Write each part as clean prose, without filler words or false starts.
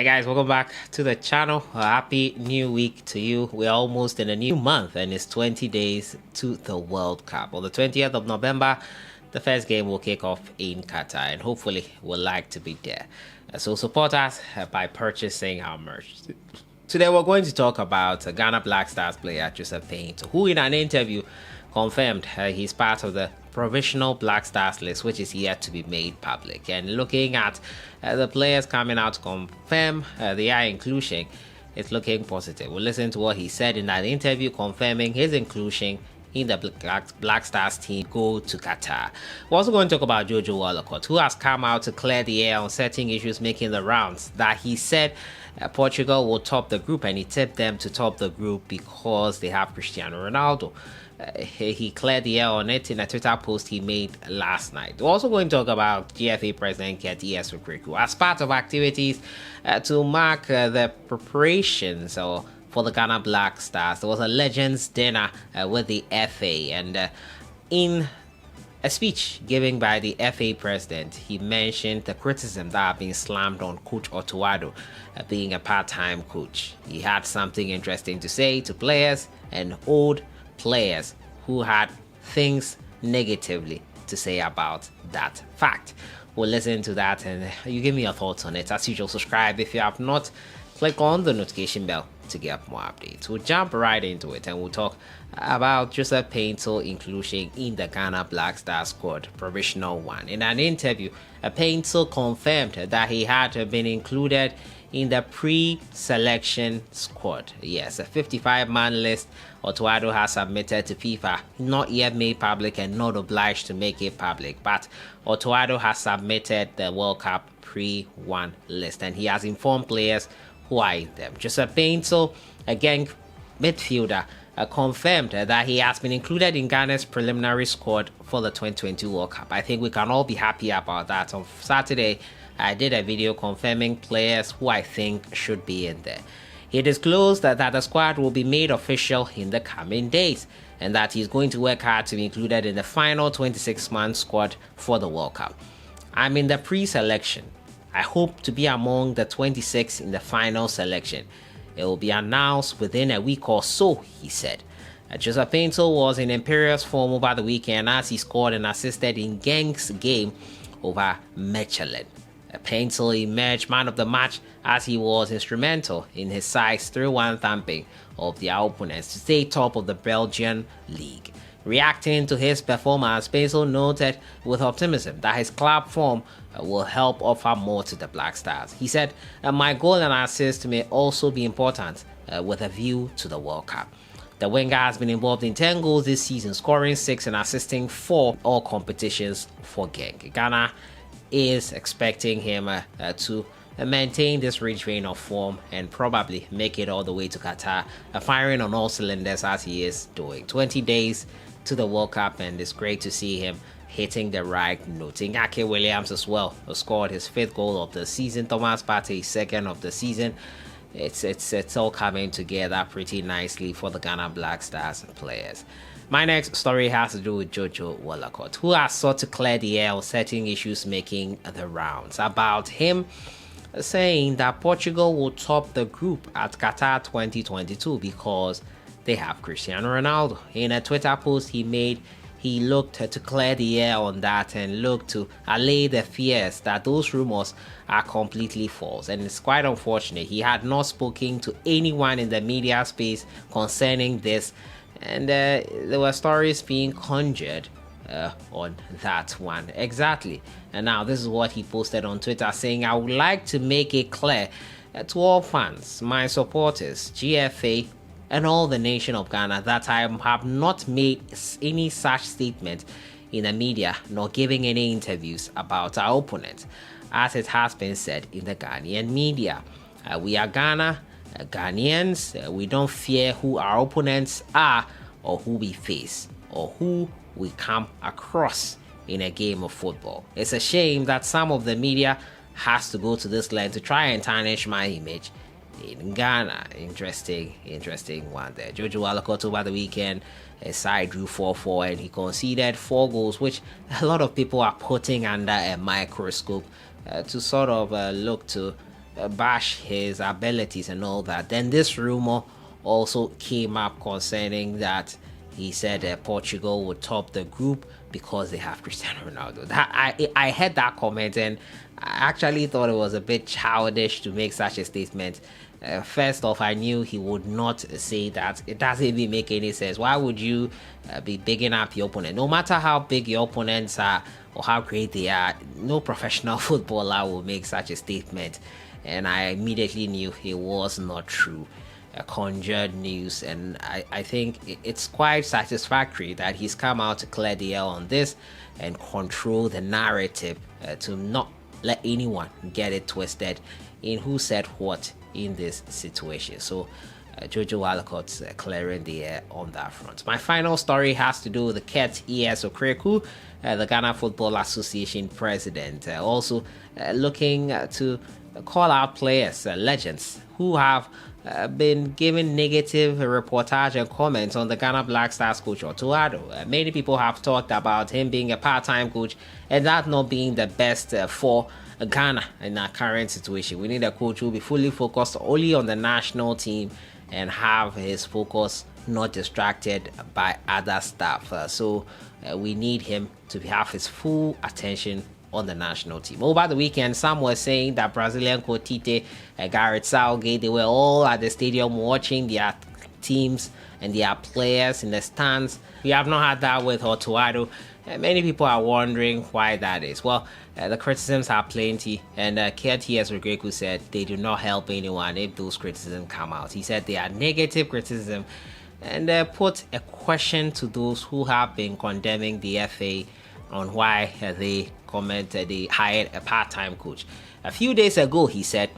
Hey guys, welcome back to the channel. Happy new week to you. We're almost in a new month and it's 20 days to the World Cup. On the 20th of November, the first game will kick off in Qatar and hopefully we'll like to be there. So support us by purchasing our merch. Today we're going to talk about Ghana Black Stars player Joseph Paintstil, who in an interview confirmed he's part of the provisional Black Stars list, which is yet to be made public. And looking at the players coming out to confirm their inclusion, it's looking positive. We'll listen to what he said in that interview confirming his inclusion in the Black Stars team go to Qatar. We're also going to talk about Joojo, who has come out to clear the air on certain issues making the rounds, that he said Portugal will top the group, and he tipped them to top the group because they have Cristiano Ronaldo. He cleared the air on it in a Twitter post he made last night. We're also going to talk about GFA President QATAR as part of activities to mark the preparations for the Ghana Black Stars. There was a Legends dinner with the FA, and in a speech given by the FA president, he mentioned the criticism that had been slammed on Coach Otto Addo being a part-time coach. He had something interesting to say to players and old players who had things negatively to say about that fact. We'll listen to that and you give me your thoughts on it. As usual, subscribe if you have not. Click on the notification bell to get more updates. We'll jump right into it and we'll talk about Joseph Paintstil inclusion in the Ghana Black Stars squad, provisional one. In an interview, Paintstil confirmed that he had been included in the pre-selection squad. Yes, a 55-man list Otto Addo has submitted to FIFA, not yet made public and not obliged to make it public, but Otto Addo has submitted the World Cup pre-1 list and he has informed players who are in them. Joseph Paintstil, again midfielder, confirmed that he has been included in Ghana's preliminary squad for the 2022 World Cup. I think we can all be happy about that. On Saturday, I did a video confirming players who I think should be in there. He disclosed that the squad will be made official in the coming days and that he's going to work hard to be included in the final 26-man squad for the World Cup. I'm in the pre-selection. I hope to be among the 26 in the final selection. It will be announced within a week or so, he said. Joseph Paintstil was in imperious form over the weekend as he scored and assisted in Genks game over Mechelen. Paintstil emerged man of the match as he was instrumental in his side's 3-1 thumping of their opponents to stay top of the Belgian league. Reacting to his performance, Paintstil noted with optimism that his club form will help offer more to the Black Stars. He said, "My goal and assist may also be important with a view to the World Cup." The winger has been involved in 10 goals this season, scoring 6 and assisting 4 all competitions for Genk. Ghana is expecting him to maintain this rich vein of form and probably make it all the way to Qatar, firing on all cylinders as he is doing. 20 days to the World Cup and it's great to see him hitting the right note. Ingake Williams as well scored his 5th goal of the season. Thomas Partey 2nd of the season. It's all coming together pretty nicely for the Ghana Black Stars players. My next story has to do with Joojo, who has sought to clear the air on certain issues making the rounds. About him saying that Portugal will top the group at Qatar 2022 because they have Cristiano Ronaldo. In a Twitter post he made, he looked to clear the air on that and looked to allay the fears that those rumors are completely false. And it's quite unfortunate. He had not spoken to anyone in the media space concerning this, and there were stories being conjured on that one. Exactly. And now this is what he posted on Twitter, saying, "I would like to make it clear to all fans, my supporters, GFA, and all the nation of Ghana that I have not made any such statement in the media nor giving any interviews about our opponent, as it has been said in the Ghanaian media. We are Ghana, Ghanaians. We don't fear who our opponents are or who we face or who we come across in a game of football. It's a shame that some of the media has to go to this length to try and tarnish my image in Ghana." Interesting one there. Joojo over the weekend, his side drew 4-4 and he conceded 4 goals, which a lot of people are putting under a microscope to sort of look to bash his abilities and all that. Then this rumor also came up concerning that he said Portugal would top the group because they have Cristiano Ronaldo. I heard that comment and I actually thought it was a bit childish to make such a statement. First off, I knew he would not say that. It doesn't even make any sense. Why would you be bigging up your opponent? No matter how big your opponents are or how great they are, no professional footballer will make such a statement. And I immediately knew it was not true. Conjured news, and I think it's quite satisfactory that he's come out to clear the air on this and control the narrative to not let anyone get it twisted in who said what in this situation. So Joojo Walcott's clearing the air on that front. My final story has to do with the Ket E.S. Okreku, the Ghana Football Association president, also looking to call out players, legends who have been given negative reportage and comments on the Ghana Black Stars coach Otto Addo. Many people have talked about him being a part-time coach and that not being the best for Ghana in our current situation. We need a coach who will be fully focused only on the national team and have his focus not distracted by other stuff. So we need him to have his full attention on the national team. Over the weekend, some were saying that Brazilian coach Tite, Gareth Southgate, they were all at the stadium watching their teams and their players in the stands. We have not had that with Otto Addo. Many people are wondering why that is. Well, the criticisms are plenty, and Ket.E.S. Okreku said they do not help anyone if those criticisms come out. He said they are negative criticism and put a question to those who have been condemning the FA on why they commented they hired a part-time coach. A few days ago, he said,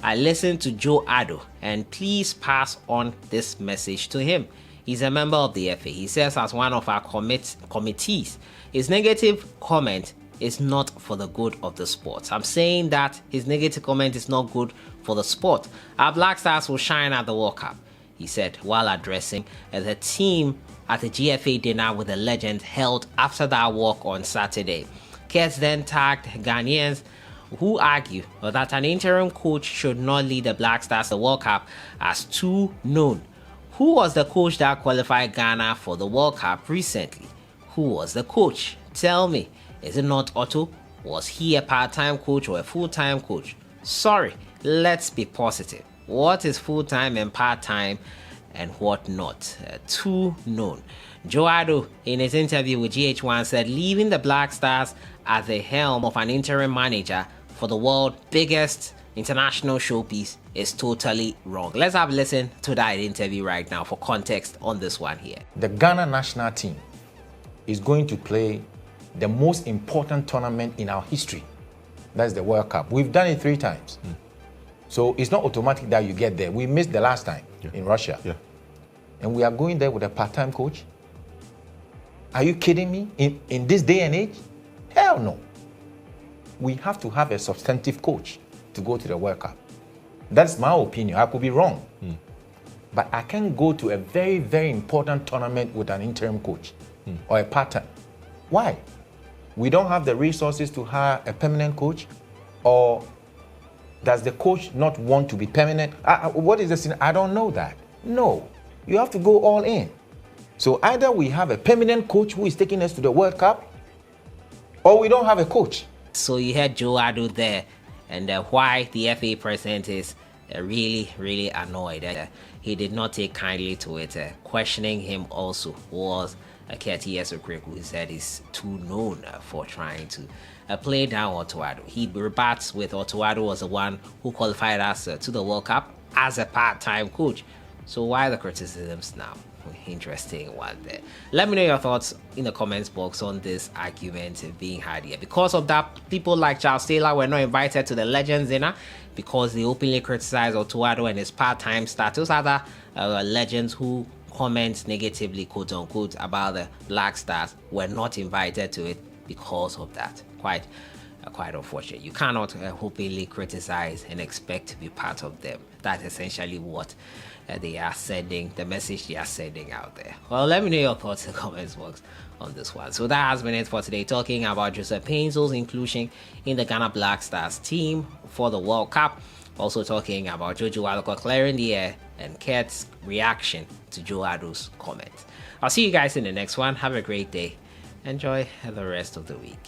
I listened to Joe Addo and please pass on this message to him. He's a member of the FA. He says as one of our committees, his negative comment is not for the good of the sport. I'm saying that his negative comment is not good for the sport. Our Black Stars will shine at the World Cup, he said while addressing the team at the GFA dinner with the legend held after that walk on Saturday. Ket then tagged Ghanaians who argue that an interim coach should not lead the Black Stars to the World Cup as too known. Who was the coach that qualified Ghana for the World Cup recently? Who was the coach? Tell me, is it not Otto? Was he a part-time coach or a full-time coach? Sorry, let's be positive. What is full-time and part-time and what not? Too known. Joe Addo, in his interview with GH1, said leaving the Black Stars at the helm of an interim manager for the world's biggest international showpiece is totally wrong. Let's have a listen to that interview right now for context on this one here. The Ghana national team is going to play the most important tournament in our history. That's the World Cup. We've done it 3 times. So it's not automatic that you get there. We missed the last time in Russia. And we are going there with a part-time coach? Are you kidding me? In this day and age? Hell no. We have to have a substantive coach to go to the World Cup. That's my opinion. I could be wrong. But I can't go to a very, very important tournament with an interim coach or a part-time. Why? We don't have the resources to hire a permanent coach? Or does the coach not want to be permanent? What is the sin? I don't know that. No, you have to go all in. So either we have a permanent coach who is taking us to the World Cup, or we don't have a coach. So you had Joe Addo there, and why the FA president is really annoyed. He did not take kindly to it. Questioning him also was Ket.E.S. Okreku, who said he's too known for trying to play down Otto Addo. He rebats with Otto Addo was the one who qualified us to the World Cup as a part-time coach. So why the criticisms now? Interesting one there. Let me know your thoughts in the comments box on this argument being had here. Because of that, people like Charles Taylor were not invited to the Legends dinner because they openly criticized Otto Addo and his part-time status. Other legends who comment negatively, quote unquote, about the Black Stars were not invited to it because of that. Quite unfortunate. You cannot openly criticize and expect to be part of them. That's essentially what they are sending, the message they are sending out there. Well, let me know your thoughts in the comments box on this one. So that has been it for today, talking about Joseph Paintstil's inclusion in the Ghana Black Stars team for the World Cup. Also talking about Joojo Aloko clearing the air and Kurt's reaction to Joe Addo's comment. I'll see you guys in the next one. Have a great day. Enjoy the rest of the week.